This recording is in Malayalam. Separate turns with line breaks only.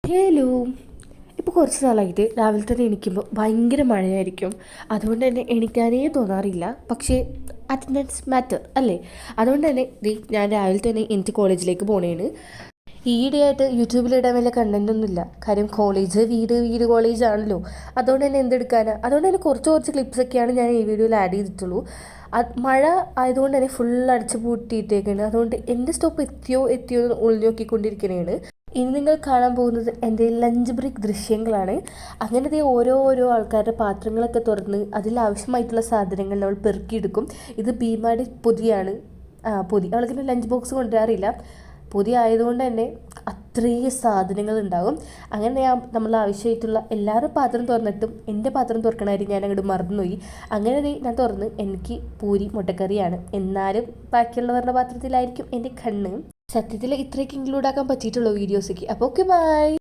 ഹലോ. ഇപ്പോൾ കുറച്ച് നാളായിട്ട് രാവിലെ തന്നെ എണീക്കുമ്പോൾ ഭയങ്കര മഴയായിരിക്കും. അതുകൊണ്ട് തന്നെ എണീക്കാനേ തോന്നാറില്ല. പക്ഷേ അറ്റൻഡൻസ് മാറ്റർ അല്ലേ? അതുകൊണ്ട് തന്നെ ഞാൻ രാവിലെ തന്നെ എനിക്ക് കോളേജിലേക്ക് പോണേണ്. ഈയിടെയായിട്ട് യൂട്യൂബിലിടാൻ വല്ല കണ്ടൻറ്റൊന്നുമില്ല. കാര്യം കോളേജ് വീട് വീട് കോളേജ് ആണല്ലോ. അതുകൊണ്ട് തന്നെ എന്തെടുക്കാനാണ്. അതുകൊണ്ട് തന്നെ കുറച്ച് കുറച്ച് ക്ലിപ്സൊക്കെയാണ് ഞാൻ ഈ വീഡിയോയിൽ ആഡ് ചെയ്തിട്ടുള്ളൂ. മഴ ആയതുകൊണ്ട് തന്നെ ഫുൾ അടിച്ച് പൂട്ടിയിട്ടേക്കാണ്. അതുകൊണ്ട് എൻ്റെ സ്റ്റോപ്പ് എത്തിയോ എന്ന് ഒളിഞ്ഞു നോക്കിക്കൊണ്ടിരിക്കണേണ്. ഇനി നിങ്ങൾ കാണാൻ പോകുന്നത് എൻ്റെ ലഞ്ച് ബ്രേക്ക് ദൃശ്യങ്ങളാണ്. അങ്ങനത്തെ ഓരോ ആൾക്കാരുടെ പാത്രങ്ങളൊക്കെ തുറന്ന് അതിലാവശ്യമായിട്ടുള്ള സാധനങ്ങൾ നമ്മൾ പെറുക്കിയെടുക്കും. ഇത് ഭീമാടി പൊതിയാണ്. പൊതി ആൾക്കാർ ലഞ്ച് ബോക്സ് കൊണ്ടുവരാറില്ല. പൊതി ആയതുകൊണ്ട് തന്നെ അത്രയും സാധനങ്ങൾ ഉണ്ടാകും. അങ്ങനെ നമ്മൾ ആവശ്യമായിട്ടുള്ള എല്ലാവരും പാത്രം തുറന്നിട്ടും എൻ്റെ പാത്രം തുറക്കണമായിട്ട് ഞാൻ അങ്ങോട്ട് മറന്നുപോയി. അങ്ങനെ ഞാൻ തുറന്ന് എനിക്ക് പൂരി മുട്ടക്കറിയാണ്. എന്നാലും ബാക്കിയുള്ളവരുടെ പാത്രത്തിലായിരിക്കും എൻ്റെ കണ്ണ്. സത്യത്തിൽ ഇത്രയൊക്കെ ഇൻക്ലൂഡ് ആക്കാൻ പറ്റിയിട്ടുള്ളൂ വീഡിയോസൊക്കെ. അപ്പോൾ ഓക്കെ, ബൈ.